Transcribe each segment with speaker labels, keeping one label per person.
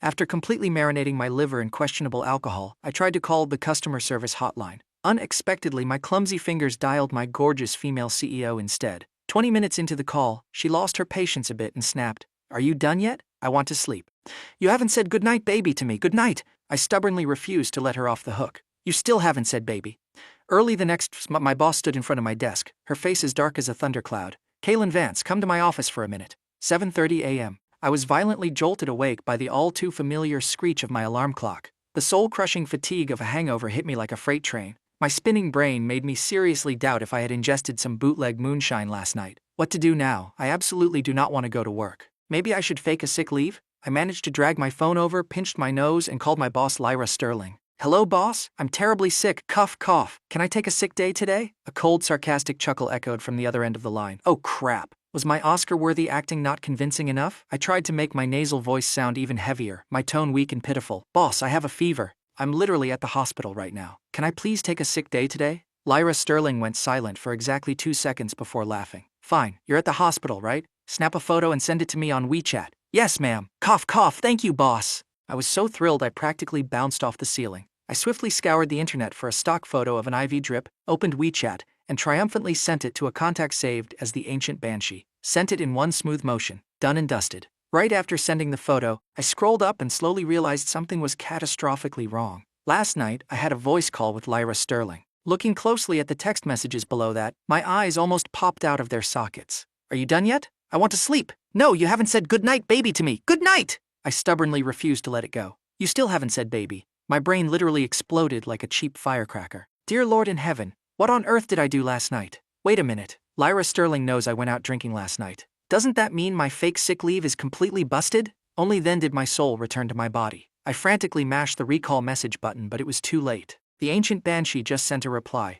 Speaker 1: After completely marinating my liver in questionable alcohol, I tried to call the customer service hotline. Unexpectedly, my clumsy fingers dialed my gorgeous female CEO instead. 20 minutes into the call, she lost her patience a bit and snapped, "Are you done yet? I want to sleep." "You haven't said goodnight, baby, to me. Goodnight." I stubbornly refused to let her off the hook. "You still haven't said baby." Early the next, my boss stood in front of my desk, her face as dark as a thundercloud. "Kaylin Vance, come to my office for a minute." 7:30 a.m. I was violently jolted awake by the all-too-familiar screech of my alarm clock. The soul-crushing fatigue of a hangover hit me like a freight train. My spinning brain made me seriously doubt if I had ingested some bootleg moonshine last night. What to do now? I absolutely do not want to go to work. Maybe I should fake a sick leave? I managed to drag my phone over, pinched my nose, and called my boss Lyra Sterling. "Hello, boss? I'm terribly sick. Cough, cough. Can I take a sick day today?" A cold, sarcastic chuckle echoed from the other end of the line. Oh, crap. Was my Oscar-worthy acting not convincing enough? I tried to make my nasal voice sound even heavier, my tone weak and pitiful. "Boss, I have a fever. I'm literally at the hospital right now. Can I please take a sick day today?" Lyra Sterling went silent for exactly 2 seconds before laughing. "Fine, you're at the hospital, right? Snap a photo and send it to me on WeChat." "Yes, ma'am." "Cough, cough. Thank you, boss." I was so thrilled I practically bounced off the ceiling. I swiftly scoured the internet for a stock photo of an IV drip, opened WeChat, and triumphantly sent it to a contact saved as the Ancient Banshee. Sent it in one smooth motion. Done and dusted. Right after sending the photo, I scrolled up and slowly realized something was catastrophically wrong. Last night, I had a voice call with Lyra Sterling. Looking closely at the text messages below that, my eyes almost popped out of their sockets. "Are you done yet? I want to sleep." "No, you haven't said goodnight, baby, to me. Goodnight!" I stubbornly refused to let it go. "You still haven't said baby." My brain literally exploded like a cheap firecracker. Dear Lord in heaven, what on earth did I do last night? Wait a minute. Lyra Sterling knows I went out drinking last night. Doesn't that mean my fake sick leave is completely busted? Only then did my soul return to my body. I frantically mashed the recall message button, but it was too late. The Ancient Banshee just sent a reply.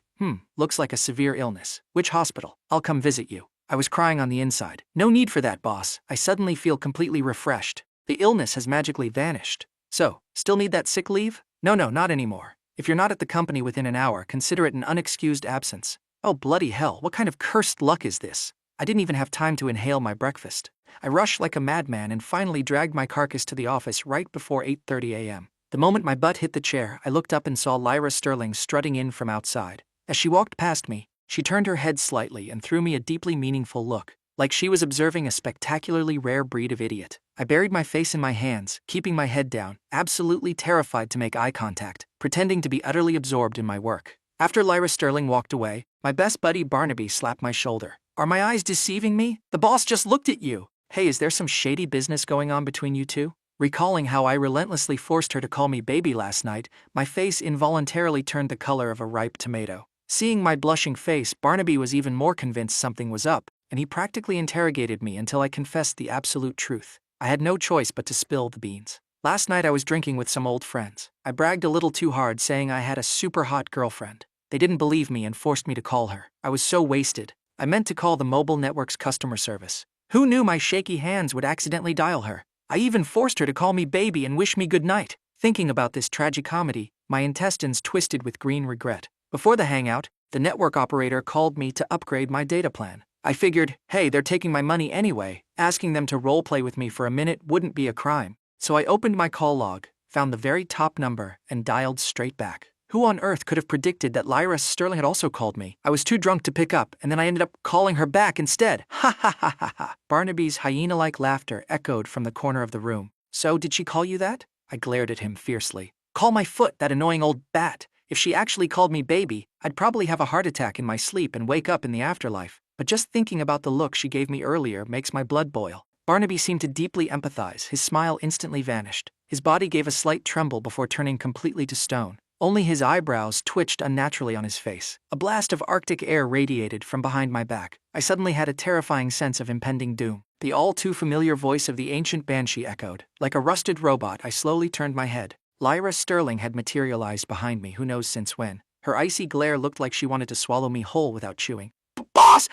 Speaker 1: Looks like a severe illness. Which hospital? I'll come visit you." I was crying on the inside. "No need for that, boss. I suddenly feel completely refreshed. The illness has magically vanished." "So, still need that sick leave?" No, not anymore. If you're not at the company within an hour, consider it an unexcused absence." Oh, bloody hell, what kind of cursed luck is this? I didn't even have time to inhale my breakfast. I rushed like a madman and finally dragged my carcass to the office right before 8:30 a.m. The moment my butt hit the chair, I looked up and saw Lyra Sterling strutting in from outside. As she walked past me, she turned her head slightly and threw me a deeply meaningful look, like she was observing a spectacularly rare breed of idiot. I buried my face in my hands, keeping my head down, absolutely terrified to make eye contact, pretending to be utterly absorbed in my work. After Lyra Sterling walked away, my best buddy Barnaby slapped my shoulder. "Are my eyes deceiving me? The boss just looked at you." "Hey, is there some shady business going on between you two?" Recalling how I relentlessly forced her to call me baby last night, my face involuntarily turned the color of a ripe tomato. Seeing my blushing face, Barnaby was even more convinced something was up, and he practically interrogated me until I confessed the absolute truth. I had no choice but to spill the beans. Last night I was drinking with some old friends. I bragged a little too hard, saying I had a super hot girlfriend. They didn't believe me and forced me to call her. I was so wasted. I meant to call the mobile network's customer service. Who knew my shaky hands would accidentally dial her? I even forced her to call me baby and wish me goodnight. Thinking about this tragicomedy, my intestines twisted with green regret. Before the hangout, the network operator called me to upgrade my data plan. I figured, hey, they're taking my money anyway. Asking them to roleplay with me for a minute wouldn't be a crime. So I opened my call log, found the very top number, and dialed straight back. Who on earth could have predicted that Lyra Sterling had also called me? I was too drunk to pick up, and then I ended up calling her back instead. Ha ha ha ha ha. Barnaby's hyena-like laughter echoed from the corner of the room. "So, did she call you that?" I glared at him fiercely. "Call my foot, that annoying old bat. If she actually called me baby, I'd probably have a heart attack in my sleep and wake up in the afterlife. But just thinking about the look she gave me earlier makes my blood boil." Barnaby seemed to deeply empathize. His smile instantly vanished. His body gave a slight tremble before turning completely to stone. Only his eyebrows twitched unnaturally on his face. A blast of Arctic air radiated from behind my back. I suddenly had a terrifying sense of impending doom. The all-too-familiar voice of the Ancient Banshee echoed. Like a rusted robot, I slowly turned my head. Lyra Sterling had materialized behind me, who knows since when. Her icy glare looked like she wanted to swallow me whole without chewing. Boss,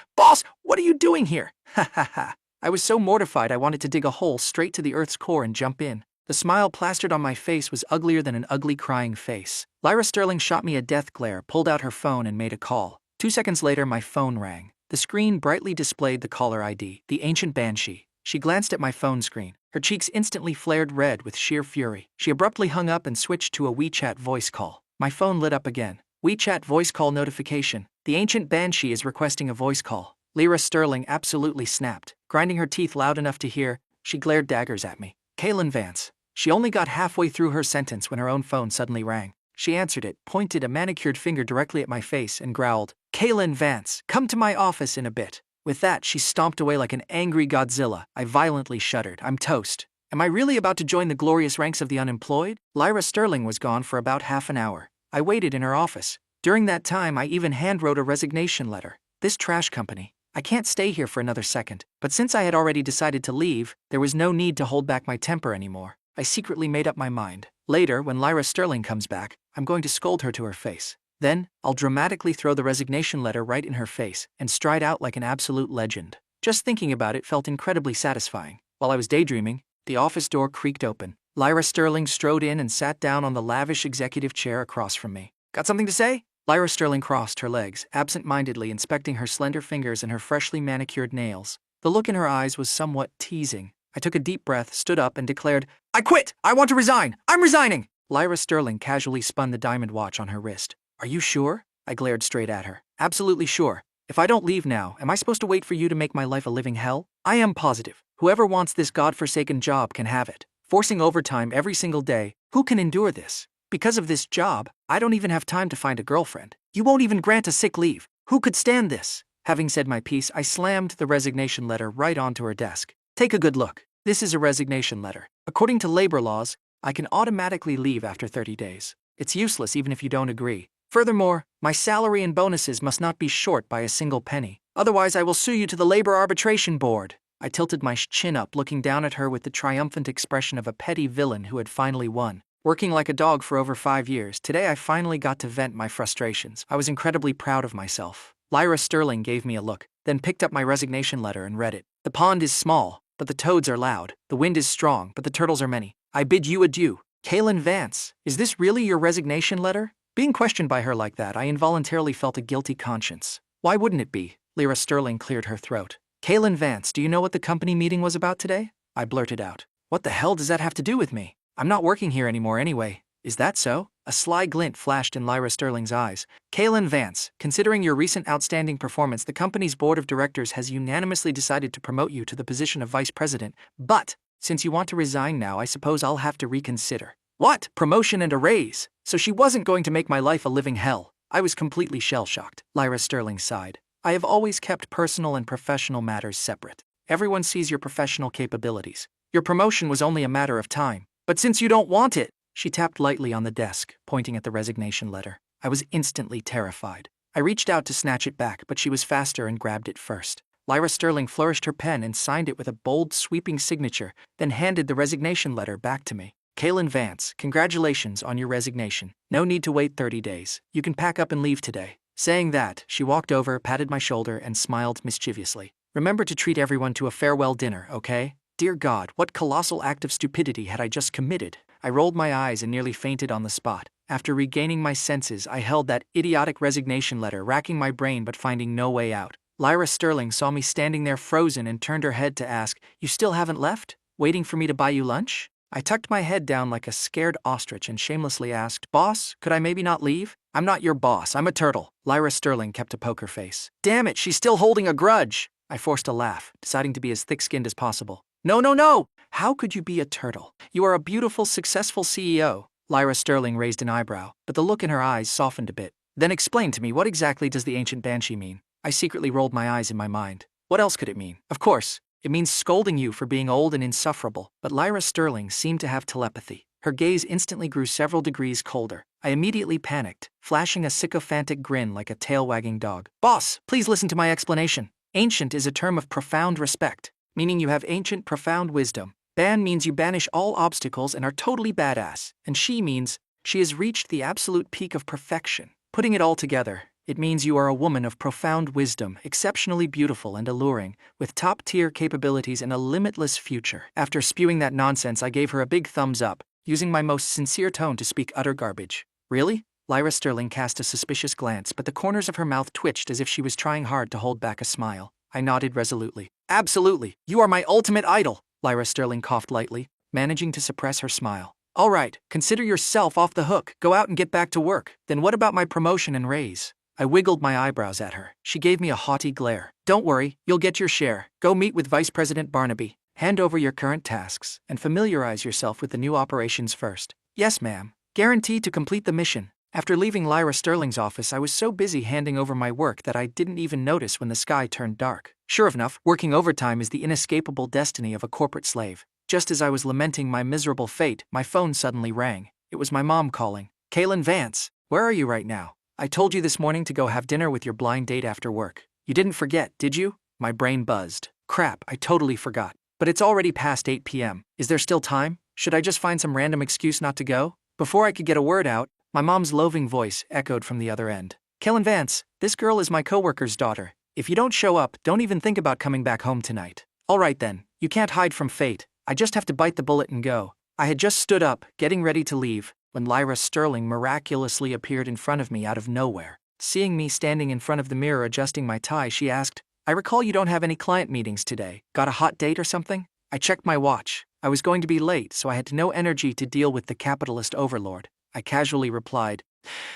Speaker 1: what are you doing here?" Ha ha ha. I was so mortified I wanted to dig a hole straight to the Earth's core and jump in. The smile plastered on my face was uglier than an ugly crying face. Lyra Sterling shot me a death glare, pulled out her phone, and made a call. 2 seconds later, my phone rang. The screen brightly displayed the caller ID, the Ancient Banshee. She glanced at my phone screen. Her cheeks instantly flared red with sheer fury. She abruptly hung up and switched to a WeChat voice call. My phone lit up again. WeChat voice call notification. The ancient banshee is requesting a voice call. Lyra Sterling absolutely snapped. Grinding her teeth loud enough to hear, she glared daggers at me. Kaylin Vance. She only got halfway through her sentence when her own phone suddenly rang. She answered it, pointed a manicured finger directly at my face, and growled, "Kaylin Vance, come to my office in a bit." With that, she stomped away like an angry Godzilla. I violently shuddered. I'm toast. Am I really about to join the glorious ranks of the unemployed? Lyra Sterling was gone for about half an hour. I waited in her office. During that time, I even handwrote a resignation letter. This trash company. I can't stay here for another second. But since I had already decided to leave, there was no need to hold back my temper anymore. I secretly made up my mind. Later, when Lyra Sterling comes back, I'm going to scold her to her face. Then, I'll dramatically throw the resignation letter right in her face and stride out like an absolute legend. Just thinking about it felt incredibly satisfying. While I was daydreaming, the office door creaked open. Lyra Sterling strode in and sat down on the lavish executive chair across from me. "Got something to say?" Lyra Sterling crossed her legs, absent-mindedly inspecting her slender fingers and her freshly manicured nails. The look in her eyes was somewhat teasing. I took a deep breath, stood up, and declared, "I quit! I want to resign! I'm resigning!" Lyra Sterling casually spun the diamond watch on her wrist. "Are you sure?" I glared straight at her. "Absolutely sure. If I don't leave now, am I supposed to wait for you to make my life a living hell? I am positive. Whoever wants this godforsaken job can have it. Forcing overtime every single day, who can endure this? Because of this job, I don't even have time to find a girlfriend. You won't even grant a sick leave. Who could stand this?" Having said my piece, I slammed the resignation letter right onto her desk. "Take a good look. This is a resignation letter. According to labor laws, I can automatically leave after 30 days. It's useless even if you don't agree. Furthermore, my salary and bonuses must not be short by a single penny. Otherwise, I will sue you to the Labor Arbitration Board." I tilted my chin up, looking down at her with the triumphant expression of a petty villain who had finally won. Working like a dog for over 5 years, today I finally got to vent my frustrations. I was incredibly proud of myself. Lyra Sterling gave me a look, then picked up my resignation letter and read it. "The pond is small, but the toads are loud. The wind is strong, but the turtles are many. I bid you adieu. Kaylin Vance, is this really your resignation letter?" Being questioned by her like that, I involuntarily felt a guilty conscience. Why wouldn't it be? Lyra Sterling cleared her throat. "Kaylin Vance, do you know what the company meeting was about today?" I blurted out. "What the hell does that have to do with me? I'm not working here anymore anyway." "Is that so?" A sly glint flashed in Lyra Sterling's eyes. "Kaylin Vance, considering your recent outstanding performance, the company's board of directors has unanimously decided to promote you to the position of vice president. But, since you want to resign now, I suppose I'll have to reconsider." What? Promotion and a raise? So she wasn't going to make my life a living hell. I was completely shell-shocked. Lyra Sterling sighed. "I have always kept personal and professional matters separate. Everyone sees your professional capabilities. Your promotion was only a matter of time. But since you don't want it," she tapped lightly on the desk, pointing at the resignation letter. I was instantly terrified. I reached out to snatch it back, but she was faster and grabbed it first. Lyra Sterling flourished her pen and signed it with a bold, sweeping signature, then handed the resignation letter back to me. "Kaylin Vance, congratulations on your resignation. No need to wait 30 days. You can pack up and leave today." Saying that, she walked over, patted my shoulder, and smiled mischievously. "Remember to treat everyone to a farewell dinner, okay?" Dear God, what colossal act of stupidity had I just committed? I rolled my eyes and nearly fainted on the spot. After regaining my senses, I held that idiotic resignation letter, racking my brain but finding no way out. Lyra Sterling saw me standing there frozen and turned her head to ask, "You still haven't left? Waiting for me to buy you lunch?" I tucked my head down like a scared ostrich and shamelessly asked, "Boss, could I maybe not leave?" "I'm not your boss, I'm a turtle." Lyra Sterling kept a poker face. "Damn it, she's still holding a grudge." I forced a laugh, deciding to be as thick-skinned as possible. No, no, no! How could you be a turtle? You are a beautiful, successful CEO. Lyra Sterling raised an eyebrow, but the look in her eyes softened a bit. "Then explain to me, what exactly does the ancient banshee mean?" I secretly rolled my eyes in my mind. What else could it mean? Of course, it means scolding you for being old and insufferable. But Lyra Sterling seemed to have telepathy. Her gaze instantly grew several degrees colder. I immediately panicked, flashing a sycophantic grin like a tail-wagging dog. "Boss, please listen to my explanation. Ancient is a term of profound respect, meaning you have ancient, profound wisdom. Ban means you banish all obstacles and are totally badass. And she means she has reached the absolute peak of perfection. Putting it all together, it means you are a woman of profound wisdom, exceptionally beautiful and alluring, with top-tier capabilities and a limitless future." After spewing that nonsense, I gave her a big thumbs up, using my most sincere tone to speak utter garbage. "Really?" Lyra Sterling cast a suspicious glance, but the corners of her mouth twitched as if she was trying hard to hold back a smile. I nodded resolutely. Absolutely. You are my ultimate idol, Lyra Sterling coughed lightly, managing to suppress her smile. All right, consider yourself off the hook. Go out and get back to work. Then what about my promotion and raise? I wiggled my eyebrows at her. She gave me a haughty glare. Don't worry, you'll get your share. Go meet with Vice President Barnaby. Hand over your current tasks and familiarize yourself with the new operations first. Yes, ma'am. Guaranteed to complete the mission. After leaving Lyra Sterling's office, I was so busy handing over my work that I didn't even notice when the sky turned dark. Sure enough, working overtime is the inescapable destiny of a corporate slave. Just as I was lamenting my miserable fate, my phone suddenly rang. It was my mom calling. Kaylin Vance, where are you right now? I told you this morning to go have dinner with your blind date after work. You didn't forget, did you? My brain buzzed. Crap, I totally forgot. But it's already past 8 p.m. Is there still time? Should I just find some random excuse not to go? Before I could get a word out, my mom's loathing voice echoed from the other end. Kaylin Vance, this girl is my coworker's daughter. If you don't show up, don't even think about coming back home tonight. All right then, you can't hide from fate. I just have to bite the bullet and go. I had just stood up, getting ready to leave, when Lyra Sterling miraculously appeared in front of me out of nowhere. Seeing me standing in front of the mirror adjusting my tie, she asked, I recall you don't have any client meetings today. Got a hot date or something? I checked my watch. I was going to be late, so I had no energy to deal with the capitalist overlord. I casually replied,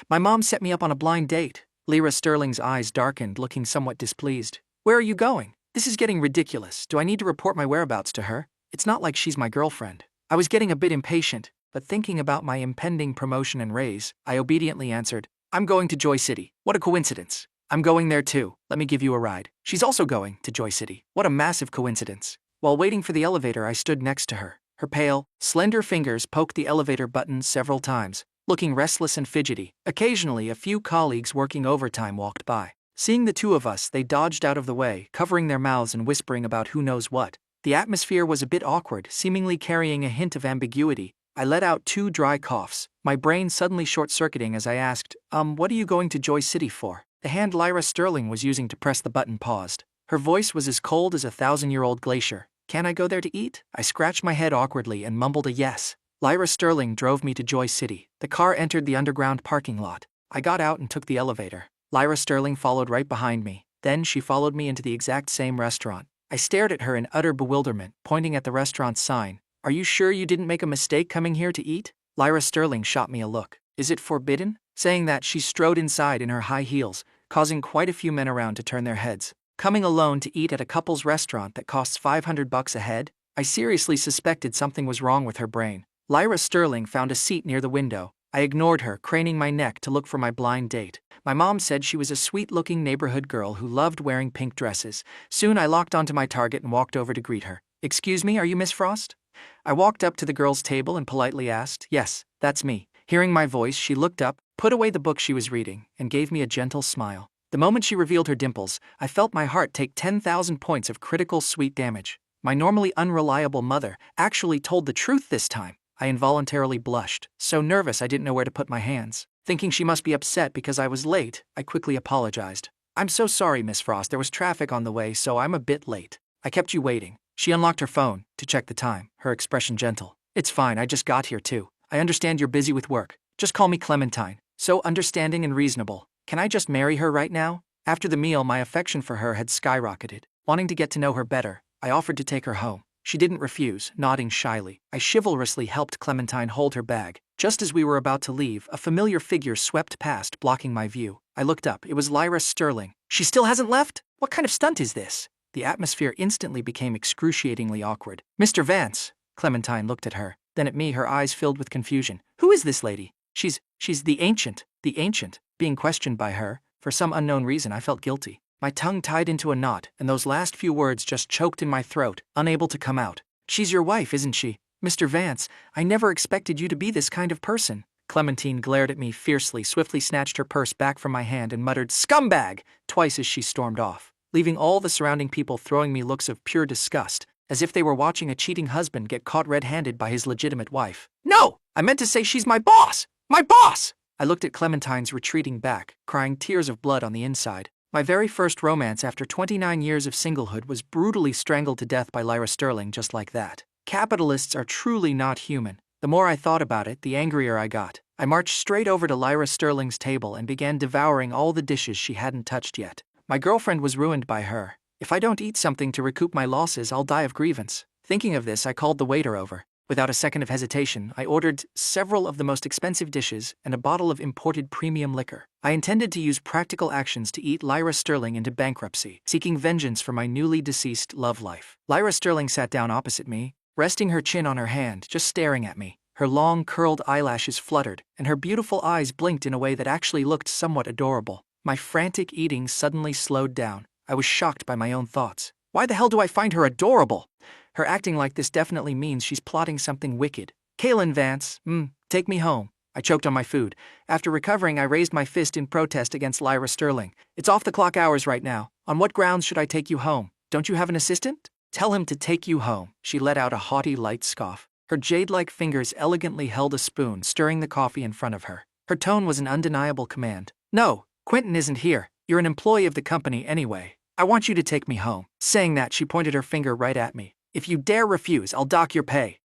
Speaker 1: My mom set me up on a blind date. Lyra Sterling's eyes darkened, looking somewhat displeased. Where are you going? This is getting ridiculous. Do I need to report my whereabouts to her? It's not like she's my girlfriend. I was getting a bit impatient, but thinking about my impending promotion and raise, I obediently answered, I'm going to Joy City. What a coincidence. I'm going there too. Let me give you a ride. She's also going to Joy City. What a massive coincidence. While waiting for the elevator, I stood next to her. Her pale, slender fingers poked the elevator button several times, looking restless and fidgety. Occasionally, a few colleagues working overtime walked by. Seeing the two of us, they dodged out of the way, covering their mouths and whispering about who knows what. The atmosphere was a bit awkward, seemingly carrying a hint of ambiguity. I let out 2 dry coughs, my brain suddenly short-circuiting as I asked, what are you going to Joy City for? The hand Lyra Sterling was using to press the button paused. Her voice was as cold as a 1,000-year-old glacier. Can I go there to eat? I scratched my head awkwardly and mumbled a yes. Lyra Sterling drove me to Joy City. The car entered the underground parking lot. I got out and took the elevator. Lyra Sterling followed right behind me. Then she followed me into the exact same restaurant. I stared at her in utter bewilderment, pointing at the restaurant's sign. Are you sure you didn't make a mistake coming here to eat? Lyra Sterling shot me a look. Is it forbidden? Saying that, she strode inside in her high heels, causing quite a few men around to turn their heads. Coming alone to eat at a couple's restaurant that costs $500 a head? I seriously suspected something was wrong with her brain. Lyra Sterling found a seat near the window. I ignored her, craning my neck to look for my blind date. My mom said she was a sweet-looking neighborhood girl who loved wearing pink dresses. Soon I locked onto my target and walked over to greet her. Excuse me, are you Miss Frost? I walked up to the girl's table and politely asked, Yes, that's me. Hearing my voice, she looked up, put away the book she was reading, and gave me a gentle smile. The moment she revealed her dimples, I felt my heart take 10,000 points of critical sweet damage. My normally unreliable mother actually told the truth this time. I involuntarily blushed, so nervous I didn't know where to put my hands. Thinking she must be upset because I was late, I quickly apologized. I'm so sorry, Miss Frost, there was traffic on the way, so I'm a bit late. I kept you waiting. She unlocked her phone to check the time, her expression gentle. It's fine, I just got here too. I understand you're busy with work. Just call me Clementine. So understanding and reasonable. Can I just marry her right now? After the meal, my affection for her had skyrocketed. Wanting to get to know her better, I offered to take her home. She didn't refuse, nodding shyly. I chivalrously helped Clementine hold her bag. Just as we were about to leave, a familiar figure swept past, blocking my view. I looked up. It was Lyra Sterling. She still hasn't left? What kind of stunt is this? The atmosphere instantly became excruciatingly awkward. Mr. Vance. Clementine looked at her, then at me, her eyes filled with confusion. Who is this lady? She's the ancient. The ancient. Being questioned by her, for some unknown reason I felt guilty. My tongue tied into a knot, and those last few words just choked in my throat, unable to come out. She's your wife, isn't she? Mr. Vance, I never expected you to be this kind of person. Clementine glared at me fiercely, swiftly snatched her purse back from my hand and muttered, Scumbag! Twice as she stormed off, leaving all the surrounding people throwing me looks of pure disgust, as if they were watching a cheating husband get caught red-handed by his legitimate wife. No! I meant to say she's my boss! My boss! I looked at Clementine's retreating back, crying tears of blood on the inside. My very first romance after 29 years of singlehood was brutally strangled to death by Lyra Sterling just like that. Capitalists are truly not human. The more I thought about it, the angrier I got. I marched straight over to Lyra Sterling's table and began devouring all the dishes she hadn't touched yet. My girlfriend was ruined by her, If I don't eat something to recoup my losses, I'll die of grievance. Thinking of this, I called the waiter over. Without a second of hesitation, I ordered several of the most expensive dishes and a bottle of imported premium liquor. I intended to use practical actions to eat Lyra Sterling into bankruptcy, seeking vengeance for my newly deceased love life. Lyra Sterling sat down opposite me, resting her chin on her hand, just staring at me. Her long, curled eyelashes fluttered, and her beautiful eyes blinked in a way that actually looked somewhat adorable. My frantic eating suddenly slowed down. I was shocked by my own thoughts. Why the hell do I find her adorable? Her acting like this definitely means she's plotting something wicked. Kaylin Vance, take me home. I choked on my food. After recovering, I raised my fist in protest against Lyra Sterling. It's off the clock hours right now. On what grounds should I take you home? Don't you have an assistant? Tell him to take you home. She let out a haughty, light scoff. Her jade-like fingers elegantly held a spoon, stirring the coffee in front of her. Her tone was an undeniable command. No, Quentin isn't here. You're an employee of the company anyway. I want you to take me home. Saying that, she pointed her finger right at me. If you dare refuse, I'll dock your pay.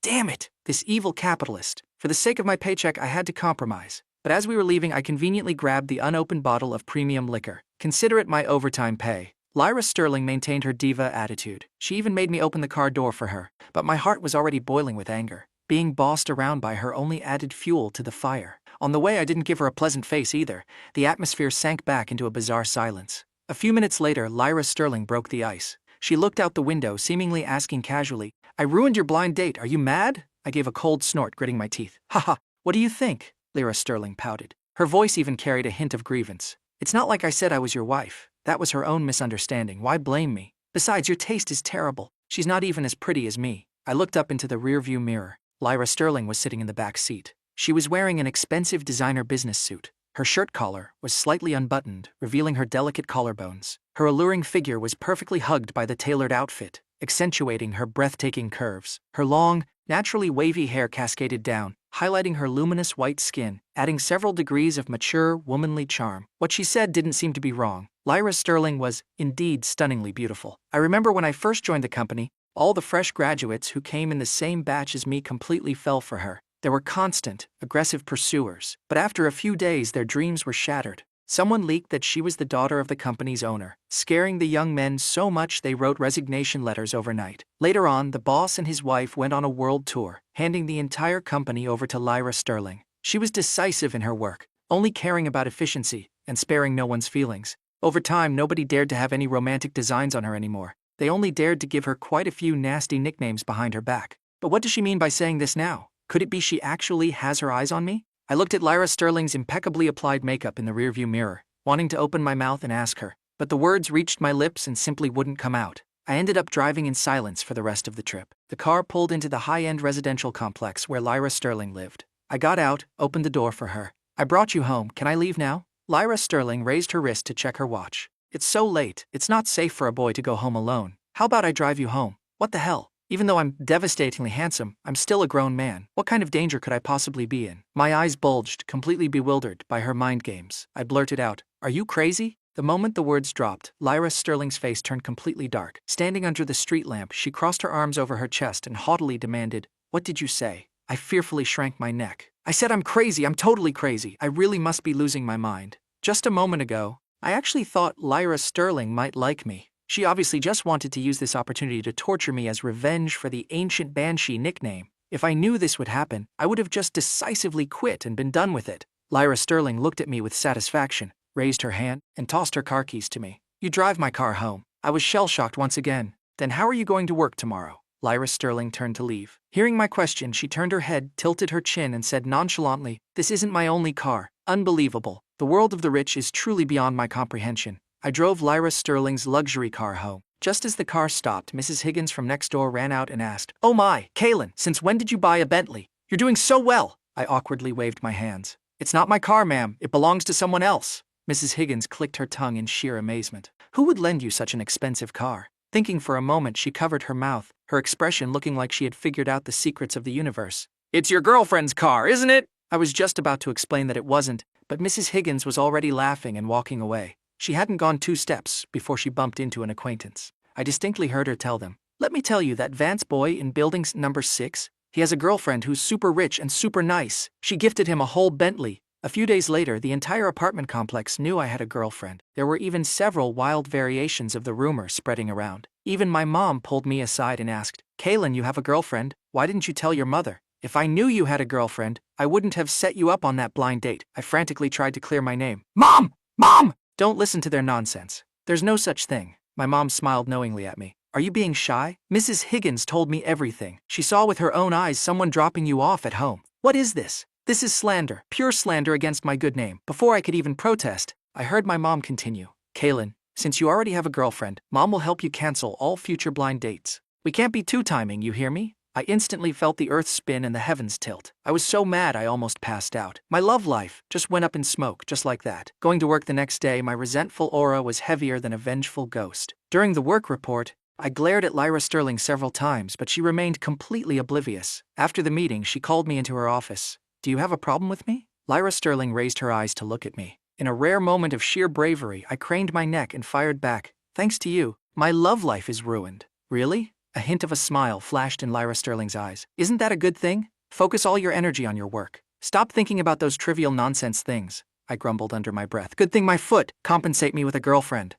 Speaker 1: Damn it, this evil capitalist. For the sake of my paycheck, I had to compromise. But as we were leaving, I conveniently grabbed the unopened bottle of premium liquor. Consider it my overtime pay. Lyra Sterling maintained her diva attitude. She even made me open the car door for her. But my heart was already boiling with anger. Being bossed around by her only added fuel to the fire. On the way, I didn't give her a pleasant face either. The atmosphere sank back into a bizarre silence. A few minutes later, Lyra Sterling broke the ice. She looked out the window, seemingly asking casually, I ruined your blind date, are you mad? I gave a cold snort, gritting my teeth. Haha, what do you think? Lyra Sterling pouted. Her voice even carried a hint of grievance. It's not like I said I was your wife. That was her own misunderstanding. Why blame me? Besides, your taste is terrible. She's not even as pretty as me. I looked up into the rearview mirror. Lyra Sterling was sitting in the back seat. She was wearing an expensive designer business suit. Her shirt collar was slightly unbuttoned, revealing her delicate collarbones. Her alluring figure was perfectly hugged by the tailored outfit, accentuating her breathtaking curves. Her long, naturally wavy hair cascaded down, highlighting her luminous white skin, adding several degrees of mature, womanly charm. What she said didn't seem to be wrong. Lyra Sterling was, indeed, stunningly beautiful. I remember when I first joined the company, all the fresh graduates who came in the same batch as me completely fell for her. There were constant, aggressive pursuers, but after a few days their dreams were shattered. Someone leaked that she was the daughter of the company's owner, scaring the young men so much they wrote resignation letters overnight. Later on, the boss and his wife went on a world tour, handing the entire company over to Lyra Sterling. She was decisive in her work, only caring about efficiency and sparing no one's feelings. Over time, nobody dared to have any romantic designs on her anymore. They only dared to give her quite a few nasty nicknames behind her back. But what does she mean by saying this now? Could it be she actually has her eyes on me? I looked at Lyra Sterling's impeccably applied makeup in the rearview mirror, wanting to open my mouth and ask her, but the words reached my lips and simply wouldn't come out. I ended up driving in silence for the rest of the trip. The car pulled into the high-end residential complex where Lyra Sterling lived. I got out, opened the door for her. I brought you home, can I leave now? Lyra Sterling raised her wrist to check her watch. It's so late, it's not safe for a boy to go home alone. How about I drive you home? What the hell? Even though I'm devastatingly handsome, I'm still a grown man. What kind of danger could I possibly be in? My eyes bulged, completely bewildered by her mind games. I blurted out, Are you crazy? The moment the words dropped, Lyra Sterling's face turned completely dark. Standing under the street lamp, she crossed her arms over her chest and haughtily demanded, What did you say? I fearfully shrank my neck. I said I'm crazy, I'm totally crazy. I really must be losing my mind. Just a moment ago, I actually thought Lyra Sterling might like me. She obviously just wanted to use this opportunity to torture me as revenge for the ancient Banshee nickname. If I knew this would happen, I would have just decisively quit and been done with it. Lyra Sterling looked at me with satisfaction, raised her hand, and tossed her car keys to me. You drive my car home. I was shell-shocked once again. Then how are you going to work tomorrow? Lyra Sterling turned to leave. Hearing my question, she turned her head, tilted her chin, and said nonchalantly, This isn't my only car. Unbelievable. The world of the rich is truly beyond my comprehension. I drove Lyra Sterling's luxury car home. Just as the car stopped, Mrs. Higgins from next door ran out and asked, Oh my, Kaylin, since when did you buy a Bentley? You're doing so well. I awkwardly waved my hands. It's not my car, ma'am. It belongs to someone else. Mrs. Higgins clicked her tongue in sheer amazement. Who would lend you such an expensive car? Thinking for a moment, she covered her mouth, her expression looking like she had figured out the secrets of the universe. It's your girlfriend's car, isn't it? I was just about to explain that it wasn't, but Mrs. Higgins was already laughing and walking away. She hadn't gone 2 steps before she bumped into an acquaintance. I distinctly heard her tell them, Let me tell you that Vance boy in building number 6, he has a girlfriend who's super rich and super nice. She gifted him a whole Bentley. A few days later, the entire apartment complex knew I had a girlfriend. There were even several wild variations of the rumor spreading around. Even my mom pulled me aside and asked, "Kaylin, you have a girlfriend? Why didn't you tell your mother?" "If I knew you had a girlfriend, I wouldn't have set you up on that blind date." I frantically tried to clear my name. "Mom! Mom!" "Don't listen to their nonsense. There's no such thing." My mom smiled knowingly at me. "Are you being shy? Mrs. Higgins told me everything. She saw with her own eyes someone dropping you off at home." "What is this?" "This is slander, pure slander against my good name." Before I could even protest, I heard my mom continue. "Kaylin, since you already have a girlfriend, Mom will help you cancel all future blind dates. We can't be two-timing, you hear me?" I instantly felt the earth spin and the heavens tilt. I was so mad I almost passed out. My love life just went up in smoke, just like that. Going to work the next day, my resentful aura was heavier than a vengeful ghost. During the work report, I glared at Lyra Sterling several times, but she remained completely oblivious. After the meeting, she called me into her office. "Do you have a problem with me?" Lyra Sterling raised her eyes to look at me. In a rare moment of sheer bravery, I craned my neck and fired back. "Thanks to you, my love life is ruined." "Really?" A hint of a smile flashed in Lyra Sterling's eyes. "Isn't that a good thing? Focus all your energy on your work. Stop thinking about those trivial nonsense things." I grumbled under my breath. "Good thing my foot. Compensate me with a girlfriend.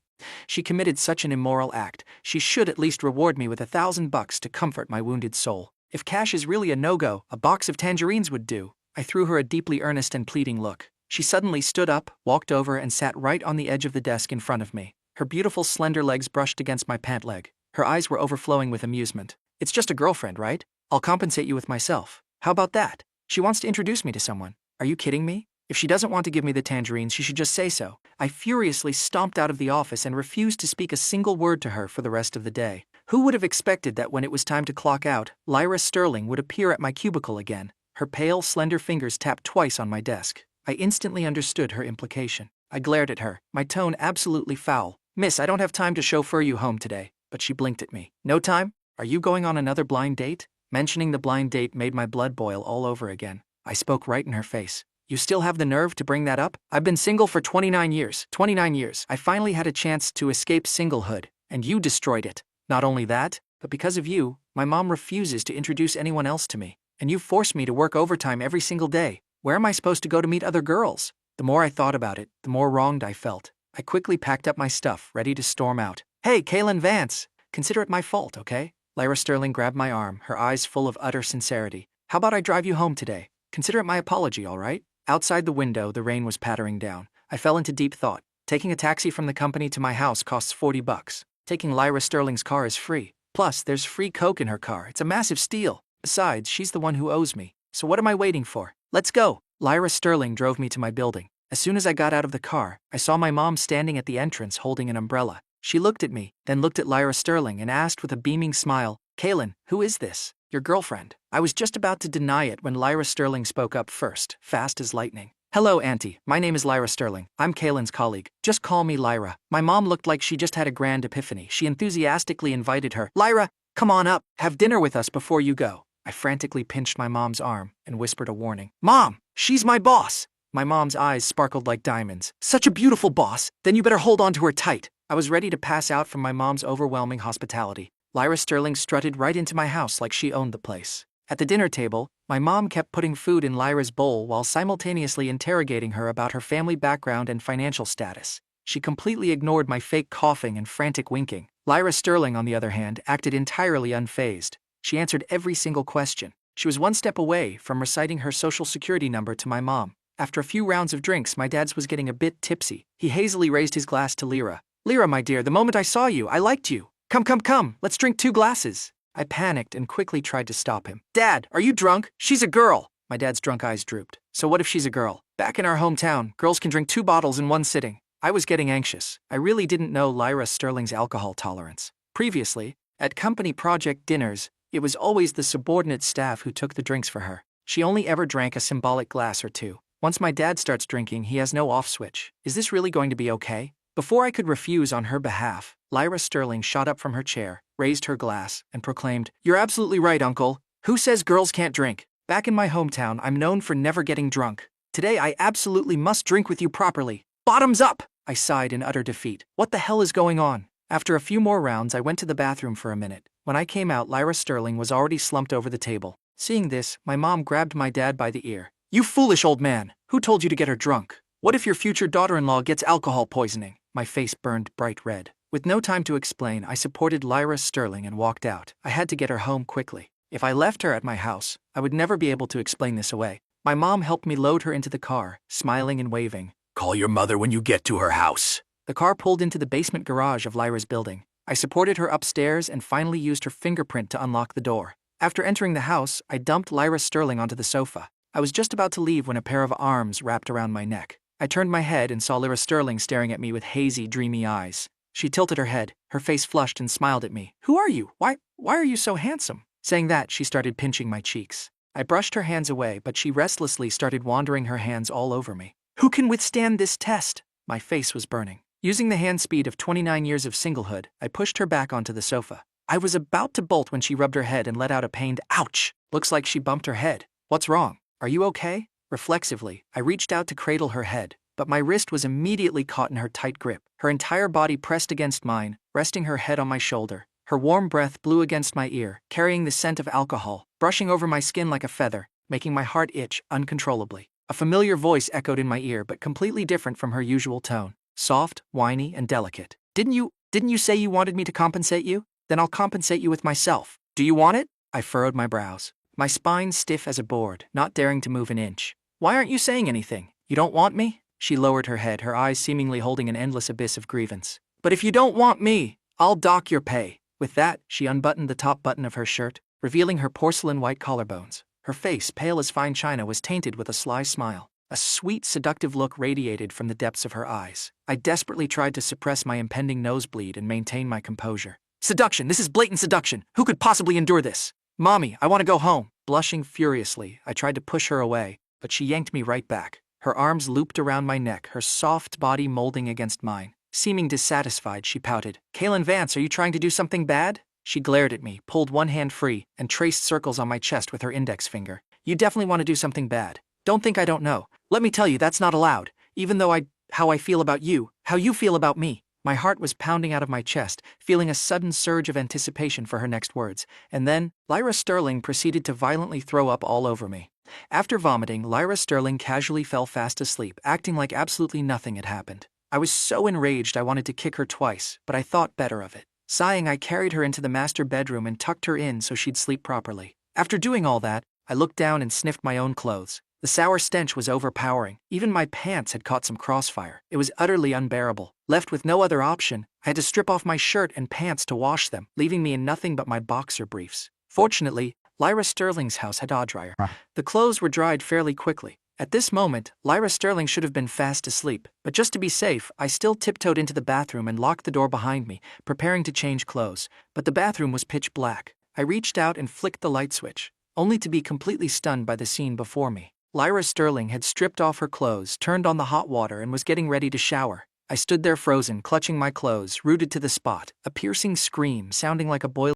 Speaker 1: She committed such an immoral act. She should at least reward me with $1,000 to comfort my wounded soul. If cash is really a no-go, a box of tangerines would do." I threw her a deeply earnest and pleading look. She suddenly stood up, walked over, and sat right on the edge of the desk in front of me. Her beautiful slender legs brushed against my pant leg. Her eyes were overflowing with amusement. "It's just a girlfriend, right? I'll compensate you with myself. How about that? She wants to introduce me to someone. Are you kidding me? If she doesn't want to give me the tangerines, she should just say so." I furiously stomped out of the office and refused to speak a single word to her for the rest of the day. Who would have expected that when it was time to clock out, Lyra Sterling would appear at my cubicle again? Her pale, slender fingers tapped twice on my desk. I instantly understood her implication. I glared at her, my tone absolutely foul. "Miss, I don't have time to chauffeur you home today." But she blinked at me. "No time? Are you going on another blind date?" Mentioning the blind date made my blood boil all over again. I spoke right in her face. "You still have the nerve to bring that up? I've been single for 29 years. 29 years. I finally had a chance to escape singlehood, and you destroyed it. Not only that, but because of you, my mom refuses to introduce anyone else to me. And you forced me to work overtime every single day. Where am I supposed to go to meet other girls?" The more I thought about it, the more wronged I felt. I quickly packed up my stuff, ready to storm out. "Hey, Kaylin Vance! Consider it my fault, okay?" Lyra Sterling grabbed my arm, her eyes full of utter sincerity. "How about I drive you home today? Consider it my apology, all right?" Outside the window, the rain was pattering down. I fell into deep thought. Taking a taxi from the company to my house costs $40. Taking Lyra Sterling's car is free. Plus, there's free Coke in her car. It's a massive steal. Besides, she's the one who owes me. So what am I waiting for? Let's go. Lyra Sterling drove me to my building. As soon as I got out of the car, I saw my mom standing at the entrance holding an umbrella. She looked at me, then looked at Lyra Sterling and asked with a beaming smile, "Kaylin, who is this?" "Your girlfriend." I was just about to deny it when Lyra Sterling spoke up first, fast as lightning. "Hello, Auntie. My name is Lyra Sterling. I'm Kaylin's colleague. Just call me Lyra." My mom looked like she just had a grand epiphany. She enthusiastically invited her. "Lyra, come on up. Have dinner with us before you go." I frantically pinched my mom's arm and whispered a warning. "Mom, she's my boss." My mom's eyes sparkled like diamonds. "Such a beautiful boss. Then you better hold on to her tight." I was ready to pass out from my mom's overwhelming hospitality. Lyra Sterling strutted right into my house like she owned the place. At the dinner table, my mom kept putting food in Lyra's bowl while simultaneously interrogating her about her family background and financial status. She completely ignored my fake coughing and frantic winking. Lyra Sterling, on the other hand, acted entirely unfazed. She answered every single question. She was one step away from reciting her social security number to my mom. After a few rounds of drinks, my dad's was getting a bit tipsy. He hazily raised his glass to Lyra. "Lyra, my dear, the moment I saw you, I liked you. Come, let's drink 2 glasses. I panicked and quickly tried to stop him. "Dad, are you drunk? She's a girl." My dad's drunk eyes drooped. "So what if she's a girl? Back in our hometown, girls can drink 2 bottles in one sitting." I was getting anxious. I really didn't know Lyra Sterling's alcohol tolerance. Previously, at company project dinners, it was always the subordinate staff who took the drinks for her. She only ever drank a symbolic glass or 2. Once my dad starts drinking, he has no off switch. Is this really going to be okay? Before I could refuse on her behalf, Lyra Sterling shot up from her chair, raised her glass, and proclaimed, "You're absolutely right, Uncle. Who says girls can't drink? Back in my hometown, I'm known for never getting drunk. Today I absolutely must drink with you properly. Bottoms up!" I sighed in utter defeat. What the hell is going on? After a few more rounds, I went to the bathroom for a minute. When I came out, Lyra Sterling was already slumped over the table. Seeing this, my mom grabbed my dad by the ear. You foolish old man, who told you to get her drunk? What if your future daughter-in-law gets alcohol poisoning? My face burned bright red. With no time to explain, I supported Lyra Sterling and walked out. I had to get her home quickly. If I left her at my house, I would never be able to explain this away. My mom helped me load her into the car, smiling and waving. Call your mother when you get to her house. The car pulled into the basement garage of Lyra's building. I supported her upstairs and finally used her fingerprint to unlock the door. After entering the house, I dumped Lyra Sterling onto the sofa. I was just about to leave when a pair of arms wrapped around my neck. I turned my head and saw Lyra Sterling staring at me with hazy, dreamy eyes. She tilted her head, her face flushed, and smiled at me. Who are you? Why are you so handsome? Saying that, she started pinching my cheeks. I brushed her hands away, but she restlessly started wandering her hands all over me. Who can withstand this test? My face was burning. Using the hand speed of 29 years of singlehood, I pushed her back onto the sofa. I was about to bolt when she rubbed her head and let out a pained ouch. Looks like she bumped her head. What's wrong? Are you okay? Reflexively, I reached out to cradle her head, but my wrist was immediately caught in her tight grip. Her entire body pressed against mine, resting her head on my shoulder. Her warm breath blew against my ear, carrying the scent of alcohol, brushing over my skin like a feather, making my heart itch uncontrollably. A familiar voice echoed in my ear, but completely different from her usual tone. Soft, whiny, and delicate. Didn't you say you wanted me to compensate you? Then I'll compensate you with myself. Do you want it? I furrowed my brows, my spine stiff as a board, not daring to move an inch. Why aren't you saying anything? You don't want me? She lowered her head, her eyes seemingly holding an endless abyss of grievance. But if you don't want me, I'll dock your pay. With that, she unbuttoned the top button of her shirt, revealing her porcelain white collarbones. Her face, pale as fine china, was tainted with a sly smile. A sweet, seductive look radiated from the depths of her eyes. I desperately tried to suppress my impending nosebleed and maintain my composure. Seduction! This is blatant seduction! Who could possibly endure this? Mommy, I want to go home. Blushing furiously, I tried to push her away, but she yanked me right back. Her arms looped around my neck, her soft body molding against mine. Seeming dissatisfied, she pouted. Kaylin Vance, are you trying to do something bad? She glared at me, pulled one hand free, and traced circles on my chest with her index finger. You definitely want to do something bad. Don't think I don't know. Let me tell you, that's not allowed. Even though how I feel about you, how you feel about me. My heart was pounding out of my chest, feeling a sudden surge of anticipation for her next words. And then, Lyra Sterling proceeded to violently throw up all over me. After vomiting, Lyra Sterling casually fell fast asleep, acting like absolutely nothing had happened. I was so enraged I wanted to kick her twice, but I thought better of it. Sighing, I carried her into the master bedroom and tucked her in so she'd sleep properly. After doing all that, I looked down and sniffed my own clothes. The sour stench was overpowering. Even my pants had caught some crossfire. It was utterly unbearable. Left with no other option, I had to strip off my shirt and pants to wash them, leaving me in nothing but my boxer briefs. Fortunately, Lyra Sterling's house had a dryer. The clothes were dried fairly quickly. At this moment, Lyra Sterling should have been fast asleep, but just to be safe, I still tiptoed into the bathroom and locked the door behind me, preparing to change clothes. But the bathroom was pitch black. I reached out and flicked the light switch, only to be completely stunned by the scene before me. Lyra Sterling had stripped off her clothes, turned on the hot water, and was getting ready to shower. I stood there frozen, clutching my clothes, rooted to the spot, a piercing scream sounding like a boiling